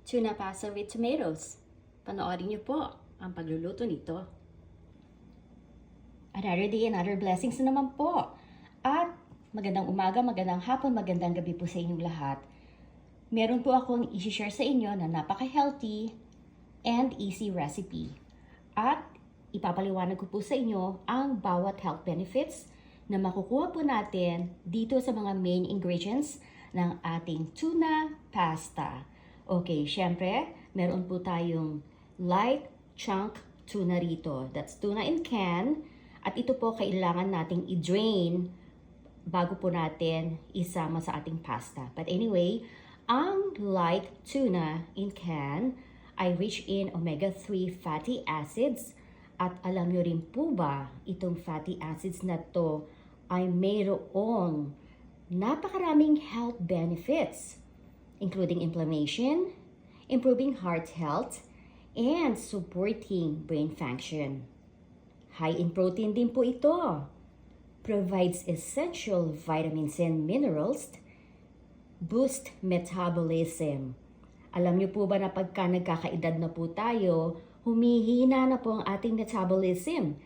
tuna pasta with tomatoes. Panoorin niyo po ang pagluluto nito. Another day, another blessings na naman po. At magandang umaga, magandang hapon, magandang gabi po sa inyong lahat. Meron po akong i-share sa inyo na napaka-healthy and easy recipe. At ipapaliwanag ko po sa inyo ang bawat health benefits na makukuha po natin dito sa mga main ingredients ng ating tuna pasta. Okay, syempre, meron po tayong light chunk tuna rito. That's tuna in can. At ito po kailangan nating i-drain bago po natin isama sa ating pasta. But anyway, ang light tuna in can ay rich in omega-3 fatty acids. At alam nyo rin po ba, itong fatty acids na to ay mayroong napakaraming health benefits, including inflammation, improving heart health, and supporting brain function. High in protein din po ito. Provides essential vitamins and minerals, boost metabolism. Alam niyo po ba na pagka nagkakaedad na po tayo, humihina na po ang ating metabolism.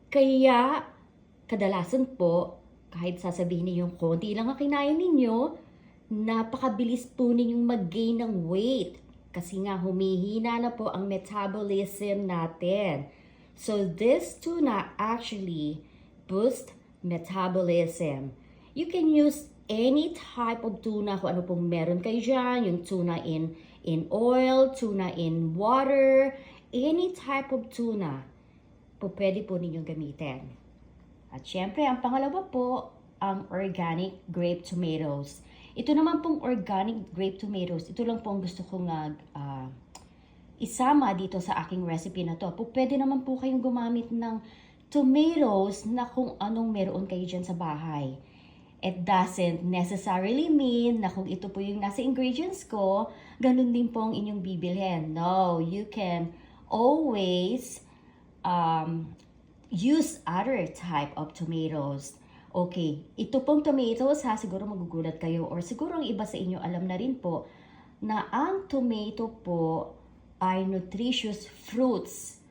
Kaya, kadalasan po, kahit sasabihin niyo konti lang ang kinain ninyo, napakabilis po ninyong mag-gain ng weight. Kasi nga humihina na po ang metabolism natin. So this tuna actually boosts metabolism. You can use any type of tuna kung ano pong meron kayo dyan. Yung tuna in oil, tuna in water, any type of tuna po pwede po ninyong gamitin. At syempre, ang pangalawa po, ang organic grape tomatoes. Ito naman pong organic grape tomatoes, ito lang po ang gusto kong isama dito sa aking recipe na to. Pwede naman po kayong gumamit ng tomatoes na kung anong meron kayo dyan sa bahay. It doesn't necessarily mean na kung ito po yung nasa ingredients ko, ganun din po ang inyong bibilhin. No, you can always use other type of tomatoes. Okay, ito pong tomatoes ha, siguro magugulat kayo or siguro ang iba sa inyo alam na rin po na ang tomato po ay nutritious fruits.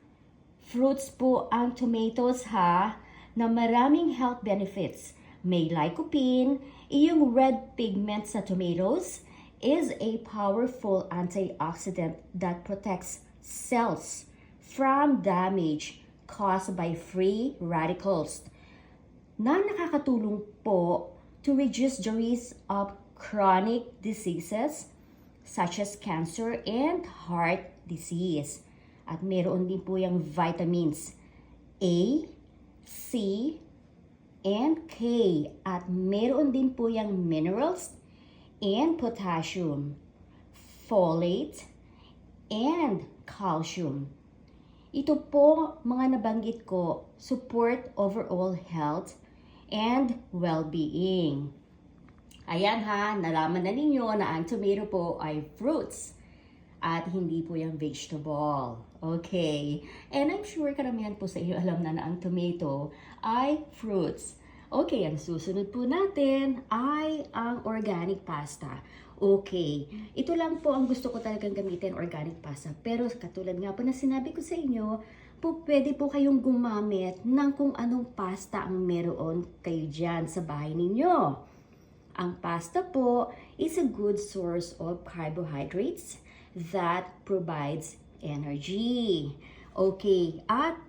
Fruits po ang tomatoes ha, na maraming health benefits. May lycopene, yung red pigment sa tomatoes is a powerful antioxidant that protects cells from damage caused by free radicals na nakakatulong po to reduce the risk of chronic diseases such as cancer and heart disease. At meron din po yung vitamins A, C, and K. At meron din po yung minerals and potassium, folate, and calcium. Ito po mga nabanggit ko, support overall health and well-being. Ayan ha, nalaman na ninyo na ang tomato po ay fruits at hindi po yung vegetable. Okay. And I'm sure karamihan po sa inyo alam na ang tomato ay fruits. Okay, ang susunod po natin ay ang organic pasta. Okay, ito lang po ang gusto ko talagang gamitin, organic pasta. Pero katulad nga po na sinabi ko sa inyo, pwede po kayong gumamit ng kung anong pasta ang meron kayo dyan sa bahay ninyo. Ang pasta po is a good source of carbohydrates that provides energy. Okay, at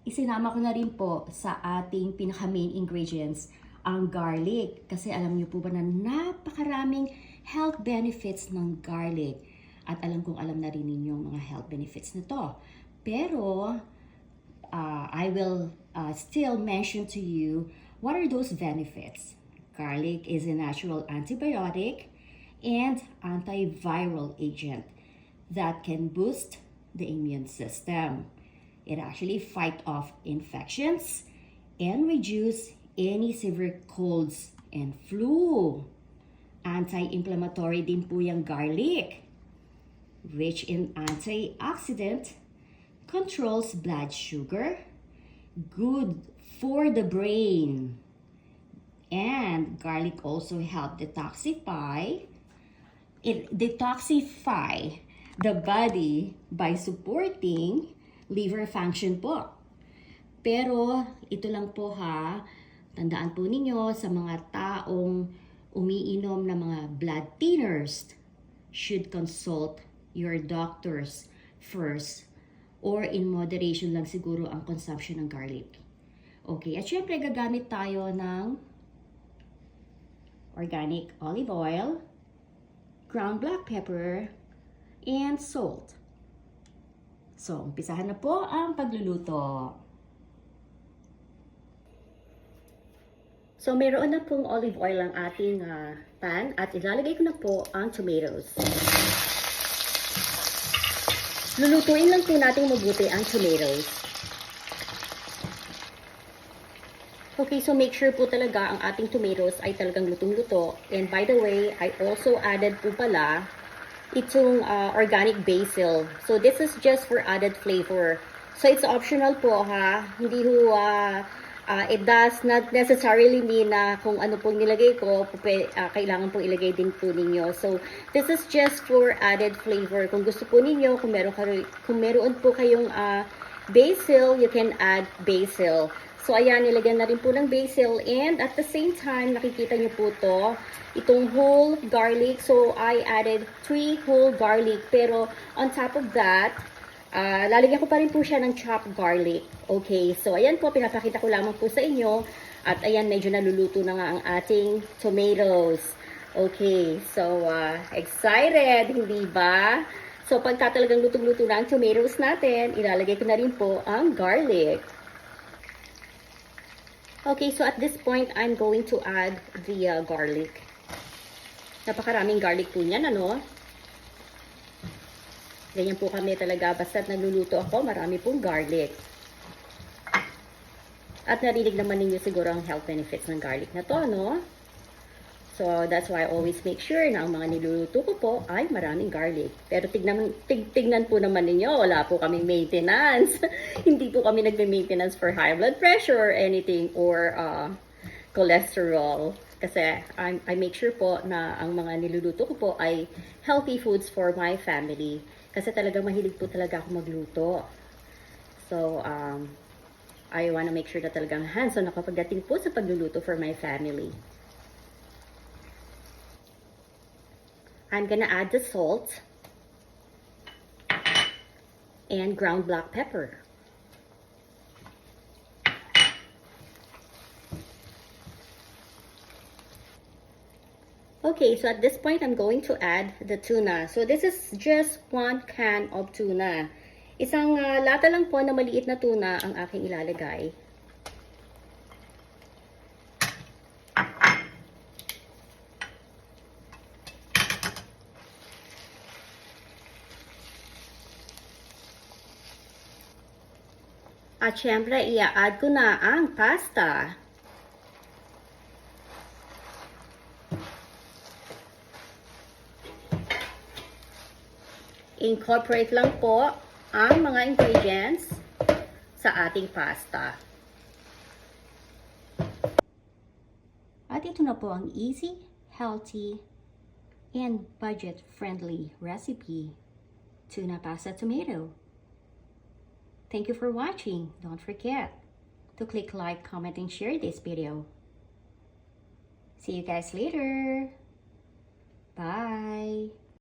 isinama ko na rin po sa ating pinaka-main ingredients, ang garlic. Kasi alam niyo po ba na napakaraming health benefits ng garlic. At alam kong alam na rin ninyo mga health benefits na to. Pero, I will still mention to you what are those benefits. Garlic is a natural antibiotic and antiviral agent that can boost the immune system. It actually fight off infections and reduce any severe colds and flu. Anti-inflammatory din po yung garlic. Rich in antioxidant, controls blood sugar, good for the brain. And garlic also help detoxify the body by supporting liver function po. Pero ito lang po ha, tandaan po ninyo sa mga taong umiinom ng mga blood thinners, should consult your doctors first or in moderation lang siguro ang consumption ng garlic. Okay, at syempre gagamit tayo ng organic olive oil, ground black pepper, and salt. So, umpisahan na po ang pagluluto. So, meron na pong olive oil ang ating pan at ilalagay ko na po ang tomatoes. Lulutuin lang po natin mabuti ang tomatoes. Okay, so make sure po talaga ang ating tomatoes ay talagang lutong-luto. And by the way, I also added po pala itong organic basil. So this is just for added flavor. So it's optional po ha. Hindi ho, it does not necessarily mean na kung ano pong nilagay ko, kailangan pong ilagay din po ninyo. So this is just for added flavor. Kung gusto po ninyo, kung meron po kayong basil, you can add basil. So, ayan, nilagyan na rin po ng basil. And at the same time, nakikita nyo po to, itong whole garlic. So, I added 3 whole garlic. Pero, on top of that, lalagyan ko pa rin po siya ng chopped garlic. Okay, so ayan po, pinapakita ko lamang po sa inyo. At ayan, medyo naluluto na nga ang ating tomatoes. Okay, so, excited, hindi ba? So, pagka talagang lutong-luto na ang tomatoes natin, ilalagay ko na rin po ang garlic. Okay, so at this point, I'm going to add the garlic. Napakaraming garlic po niyan, ano? Ganyan po kami talaga. Basta't nagluluto ako, marami pong garlic. At narinig naman ninyo siguro ang health benefits ng garlic na to, ano? So, that's why I always make sure na ang mga niluluto ko po ay maraming garlic. Pero tignan po naman ninyo, wala po kaming maintenance. Hindi po kami nagme-maintenance for high blood pressure or anything or cholesterol. Kasi I make sure po na ang mga niluluto ko po ay healthy foods for my family. Kasi talagang mahilig po talaga ako magluto. So, I wanna make sure na talagang hands-on ako pagdating po sa pagluluto for my family. I'm gonna add the salt and ground black pepper. Okay, so at this point, I'm going to add the tuna. So this is just 1 can of tuna. Isang lata lang po na maliit na tuna ang aking ilalagay. At syempre, i-add ko na ang pasta. Incorporate lang po ang mga ingredients sa ating pasta. At ito na po ang easy, healthy, and budget-friendly recipe, tuna pasta tomato. Thank you for watching. Don't forget to click like, comment, and share this video. See you guys later.